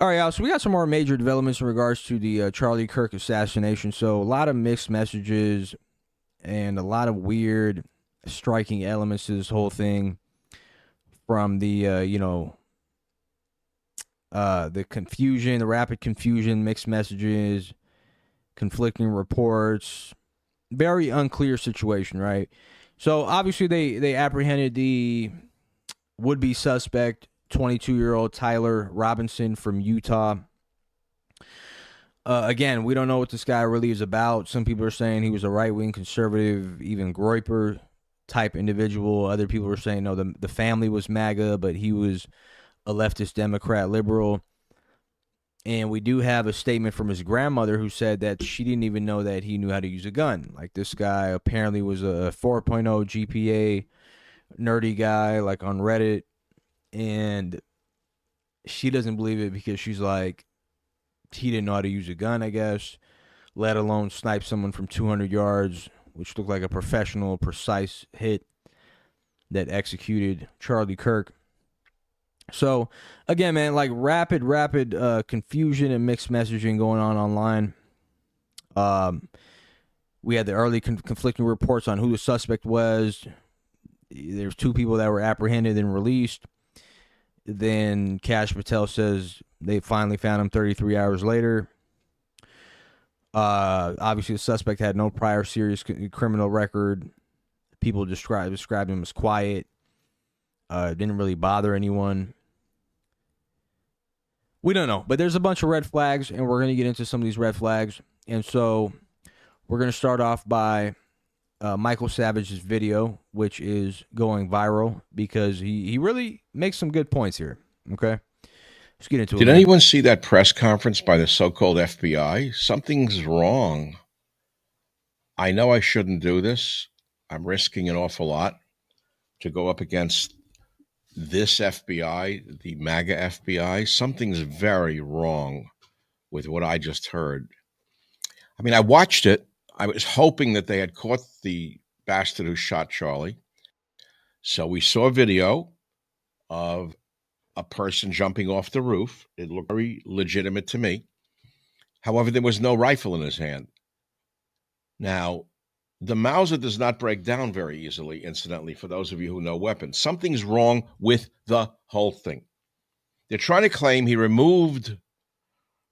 All right, Al, so we got some more major developments in regards to the Charlie Kirk assassination. So a lot of mixed messages and a lot of weird, striking elements to this whole thing. From the confusion, the rapid confusion, mixed messages, conflicting reports, very unclear situation, right? So obviously they apprehended the would-be suspect, 22-year-old Tyler Robinson from Utah. Again, we don't know what this guy really is about. Some people are saying he was a right-wing conservative, even Groyper type individual. Other people are saying no, the family was MAGA, but he was a leftist Democrat liberal. And we do have a statement from his grandmother who said that she didn't even know that he knew how to use a gun. Like, this guy apparently was a 4.0 GPA nerdy guy, like on Reddit. And she doesn't believe it because she's like, he didn't know how to use a gun, I guess, let alone snipe someone from 200 yards, which looked like a professional, precise hit that executed Charlie Kirk. So, again, man, like rapid confusion and mixed messaging going on online. We had the early conflicting reports on who the suspect was. There's two people that were apprehended and released. Then Kash Patel says they finally found him 33 hours later. Obviously, the suspect had no prior serious criminal record. People described him as quiet. Didn't really bother anyone. We don't know, but there's a bunch of red flags, and we're going to get into some of these red flags. And so we're going to start off by Michael Savage's video, which is going viral because he really makes some good points here. Okay, let's get into it. Did anyone see that press conference by the so-called FBI? Something's wrong. I know I shouldn't do this. I'm risking an awful lot to go up against this FBI, the MAGA FBI. Something's very wrong with what I just heard. I mean, I watched it. I was hoping that they had caught the bastard who shot Charlie. So we saw a video of a person jumping off the roof. It looked very legitimate to me. However, there was no rifle in his hand. Now, the Mauser does not break down very easily, incidentally, for those of you who know weapons. Something's wrong with the whole thing. They're trying to claim he removed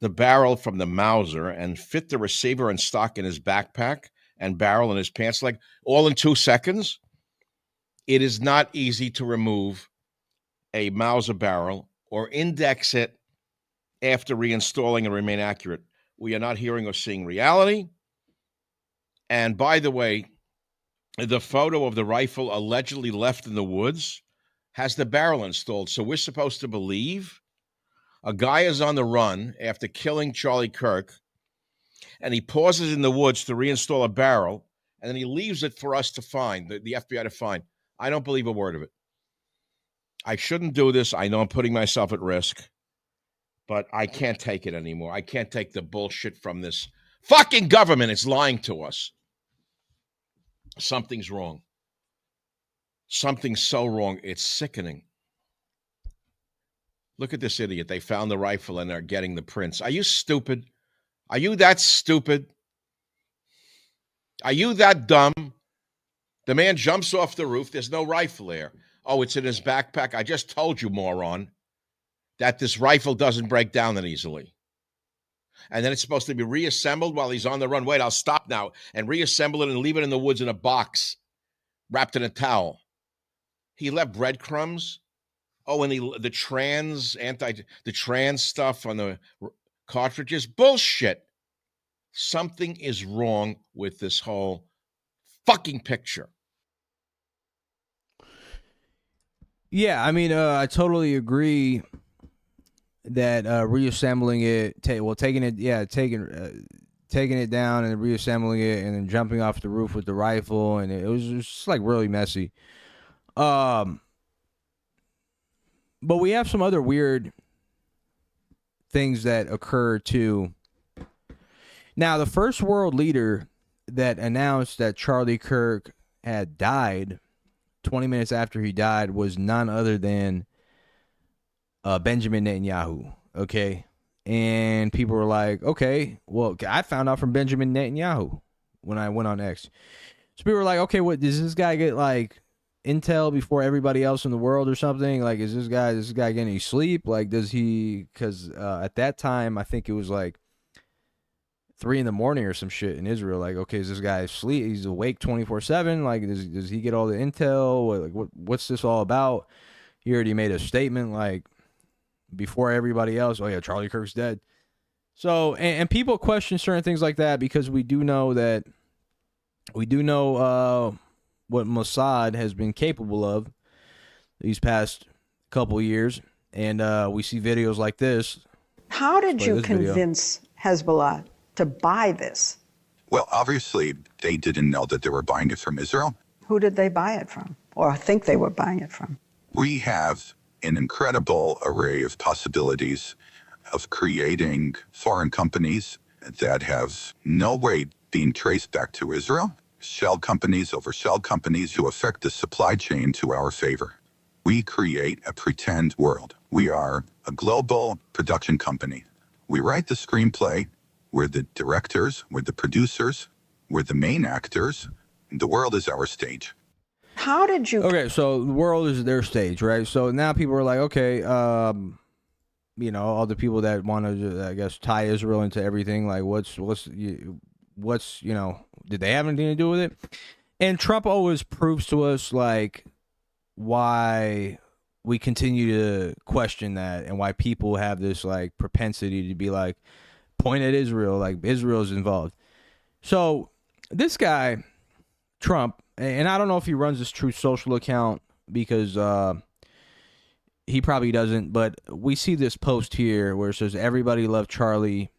the barrel from the Mauser and fit the receiver and stock in his backpack and barrel in his pants leg all in 2 seconds. It is not easy to remove a Mauser barrel or index it after reinstalling and remain accurate. We are not hearing or seeing reality. And by the way, the photo of the rifle allegedly left in the woods has the barrel installed. So we're supposed to believe a guy is on the run after killing Charlie Kirk, and he pauses in the woods to reinstall a barrel, and then he leaves it for us to find, the FBI to find. I don't believe a word of it. I shouldn't do this. I know I'm putting myself at risk, but I can't take it anymore. I can't take the bullshit from this fucking government. It's lying to us. Something's wrong. Something's so wrong. It's sickening. Look at this idiot. They found the rifle and they're getting the prints. Are you stupid? Are you that stupid? Are you that dumb? The man jumps off the roof. There's no rifle there. Oh, it's in his backpack. I just told you, moron, that this rifle doesn't break down that easily. And then it's supposed to be reassembled while he's on the run. Wait, I'll stop now and reassemble it and leave it in the woods in a box wrapped in a towel. He left breadcrumbs. Oh, and the trans stuff on the cartridges. Bullshit. Something is wrong with this whole fucking picture. Yeah, I mean, I totally agree that reassembling it, taking it down and reassembling it, and then jumping off the roof with the rifle, and it was just like really messy. But we have some other weird things that occur too. Now, the first world leader that announced that Charlie Kirk had died 20 minutes after he died was none other than Benjamin Netanyahu. Okay, And people were like, okay, well, I found out from Benjamin Netanyahu when I went on X. So people were like, okay, what does this guy get like intel before everybody else in the world or something? Like, is this guy getting any sleep? Like, does he? Because at that time, I think it was like 3 a.m. or some shit in Israel. Like, okay, is this guy asleep? He's awake 24/7. Like, does he get all the intel? Like, what's this all about? He already made a statement like before everybody else. Oh yeah, Charlie Kirk's dead. So and people question certain things like that because we do know what Mossad has been capable of these past couple years, and we see videos like this. How did you convince Hezbollah to buy this? Well, obviously, they didn't know that they were buying it from Israel. Who did they buy it from, or think they were buying it from? We have an incredible array of possibilities of creating foreign companies that have no way being traced back to Israel, shell companies over shell companies who affect the supply chain to our favor. We create a pretend world. We are a global production company. We write the screenplay. We're the directors. We're the producers. We're the main actors. The world is our stage. How did you... Okay, so the world is their stage, right? So now people are like, okay, you know, all the people that want to, I guess, tie Israel into everything, like what's, you know, did they have anything to do with it? And Trump always proves to us, like, why we continue to question that and why people have this, like, propensity to be like, point at Israel, like Israel's involved. So this guy, Trump, and I don't know if he runs this Truth Social account because he probably doesn't, but we see this post here where it says everybody loved Charlie,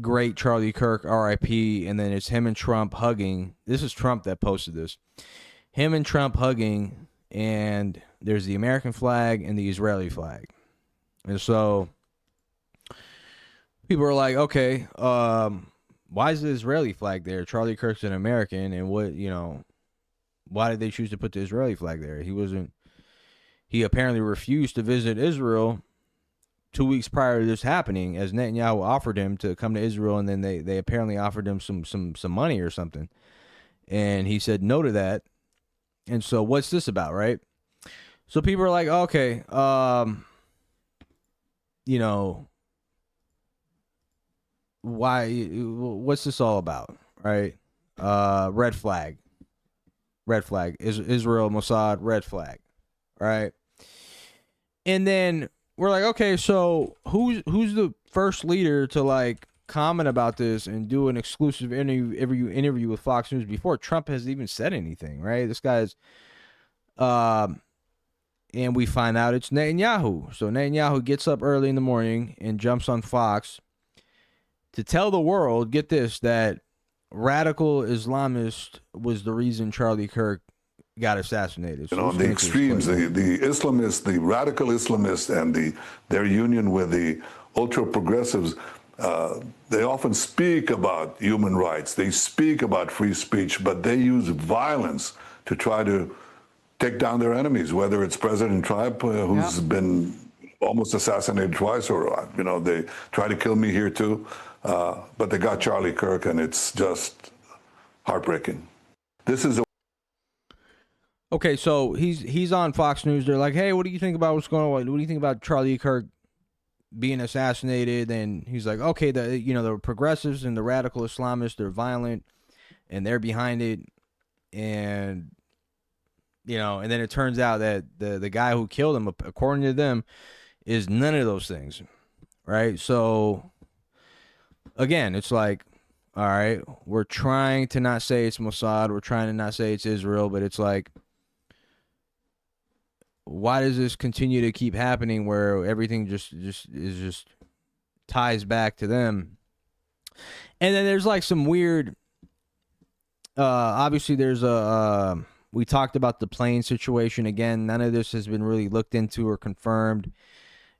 great Charlie Kirk, R.I.P., and then it's him and Trump hugging. This is Trump that posted this. Him and Trump hugging, and there's the American flag and the Israeli flag. And so people are like, okay, why is the Israeli flag there? Charlie Kirk's an American, and what, you know, why did they choose to put the Israeli flag there? He apparently refused to visit Israel 2 weeks prior to this happening, as Netanyahu offered him to come to Israel, and then they apparently offered him some money or something. And he said no to that. And so what's this about, right? So people are like, okay, you know, what's this all about, right? Red flag, Israel, Mossad, red flag, right? And then we're like, okay, so who's the first leader to like comment about this and do an exclusive interview with Fox News before Trump has even said anything, right? This guy's, and we find out it's Netanyahu. So Netanyahu gets up early in the morning and jumps on Fox to tell the world, get this, that radical Islamist was the reason Charlie Kirk got assassinated. So the extremes, the Islamists, the radical Islamists, and their union with the ultra-progressives, they often speak about human rights. They speak about free speech, but they use violence to try to take down their enemies, whether it's President Trump, who's been almost assassinated twice, or, you know, they try to kill me here too. But they got Charlie Kirk, and it's just heartbreaking. This is okay, so he's on Fox News. They're like, hey, what do you think about what's going on? What do you think about Charlie Kirk being assassinated? And he's like, okay, the progressives and the radical Islamists, they're violent and they're behind it. And, you know, and then it turns out that the guy who killed him, according to them, is none of those things, right? So again, it's like, all right, we're trying to not say it's Mossad, we're trying to not say it's Israel, but it's like, why does this continue to keep happening where everything just ties back to them? And then there's like some weird, obviously there's we talked about the plane situation. Again, none of this has been really looked into or confirmed.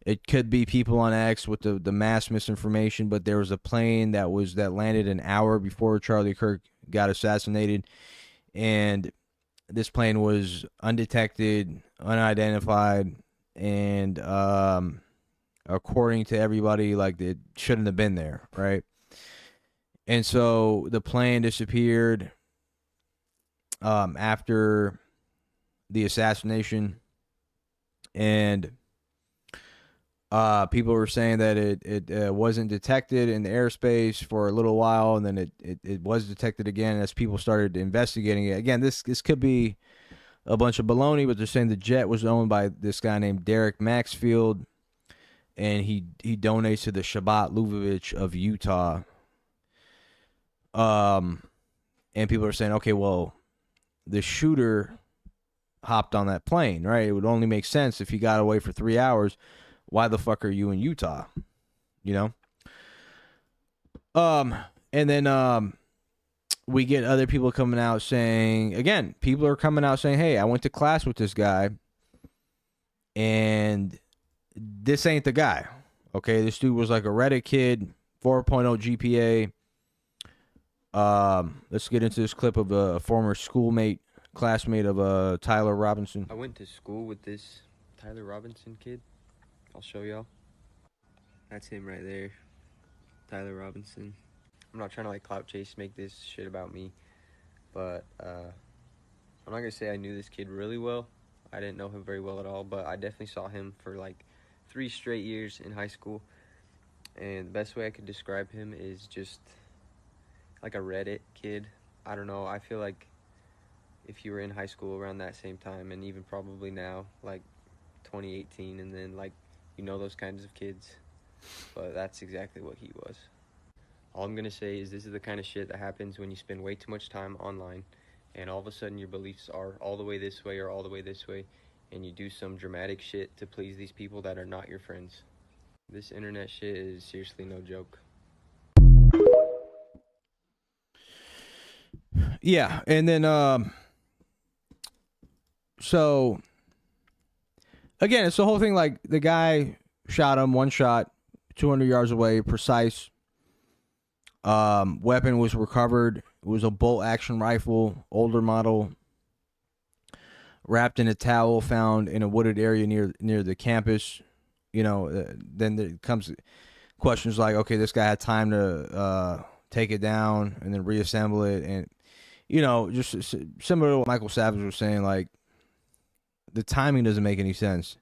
It could be people on X with the mass misinformation, but there was a plane that landed an hour before Charlie Kirk got assassinated, and this plane was undetected, unidentified, and according to everybody, like it shouldn't have been there, right? And so the plane disappeared after the assassination, and people were saying that it wasn't detected in the airspace for a little while, and then it was detected again as people started investigating it. Again, this could be a bunch of baloney, but they're saying the jet was owned by this guy named Derek Maxfield, and he donates to the Shabbat Lubavitch of Utah. And people are saying, okay, well, the shooter hopped on that plane, right? It would only make sense if he got away for 3 hours. Why the fuck are you in Utah? You know? And then we get other people coming out saying, again, people are coming out saying, hey, I went to class with this guy, and this ain't the guy. Okay, this dude was like a Reddit kid, 4.0 GPA. Let's get into this clip of a former classmate of Tyler Robinson. I went to school with this Tyler Robinson kid. I'll show y'all. That's him right there, Tyler Robinson. I'm not trying to like clout chase, make this shit about me, but I'm not gonna say I knew this kid really well. I didn't know him very well at all, but I definitely saw him for like 3 straight years in high school. And the best way I could describe him is just like a Reddit kid. I don't know, I feel like if you were in high school around that same time, and even probably now, like 2018, and then like, you know, those kinds of kids, but that's exactly what he was. All I'm gonna say is this is the kind of shit that happens when you spend way too much time online, and all of a sudden your beliefs are all the way this way or all the way this way, and you do some dramatic shit to please these people that are not your friends. This internet shit is seriously no joke. Yeah, and then so again, it's the whole thing. Like, the guy shot him, one shot, 200 yards away, precise. Weapon was recovered. It was a bolt action rifle, older model, wrapped in a towel, found in a wooded area near the campus. You know, then there comes questions like, okay, this guy had time to take it down and then reassemble it, and you know, just similar to what Michael Savage was saying, like, the timing doesn't make any sense.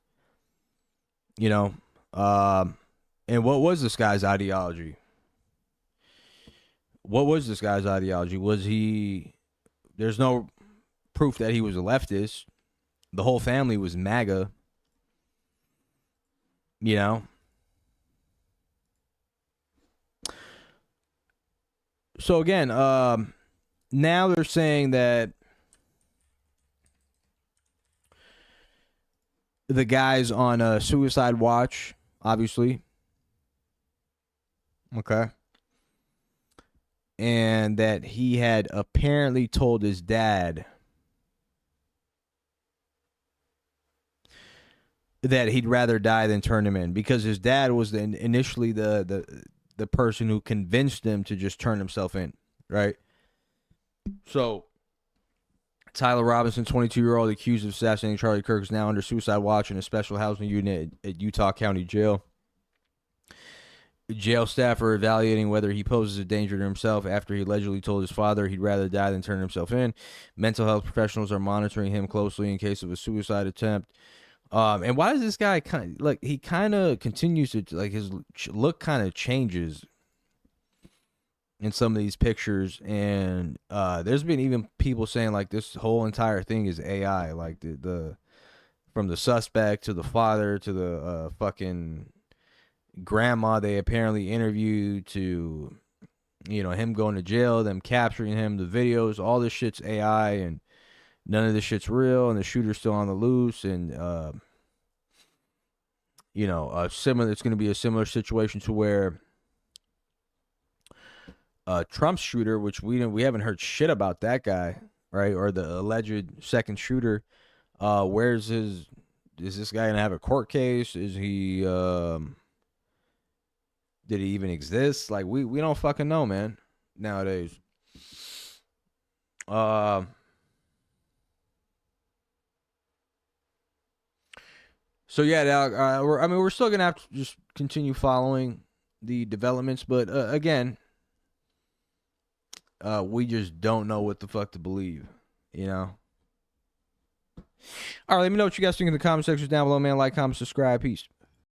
You know, and what was this guy's ideology? What was this guy's ideology? Was he... There's no proof that he was a leftist. The whole family was MAGA. You know? So again, now they're saying that the guy's on a suicide watch, obviously. Okay. And that he had apparently told his dad that he'd rather die than turn him in, because his dad was initially the person who convinced him to just turn himself in, right? So Tyler Robinson, 22-year-old, accused of assassinating Charlie Kirk, is now under suicide watch in a special housing unit at Utah County Jail. Jail staff are evaluating whether he poses a danger to himself after he allegedly told his father he'd rather die than turn himself in. Mental health professionals are monitoring him closely in case of a suicide attempt. And why does this guy he kind of continues to, like, his look kind of changes in some of these pictures, and there's been even people saying like this whole entire thing is AI, like the from the suspect to the father to the fucking grandma they apparently interviewed, to, you know, him going to jail, them capturing him, the videos, all this shit's AI, and none of this shit's real, and the shooter's still on the loose, and you know, it's going to be a similar situation to where Trump's shooter, which we haven't heard shit about that guy, right? Or the alleged second shooter. Is this guy gonna have a court case? Is he did he even exist? Like, we don't fucking know, man, nowadays. So yeah, now, we're still gonna have to just continue following the developments, but again, we just don't know what the fuck to believe, you know. All right, let me know what you guys think in the comment sections down below, man. Like, comment, subscribe, peace.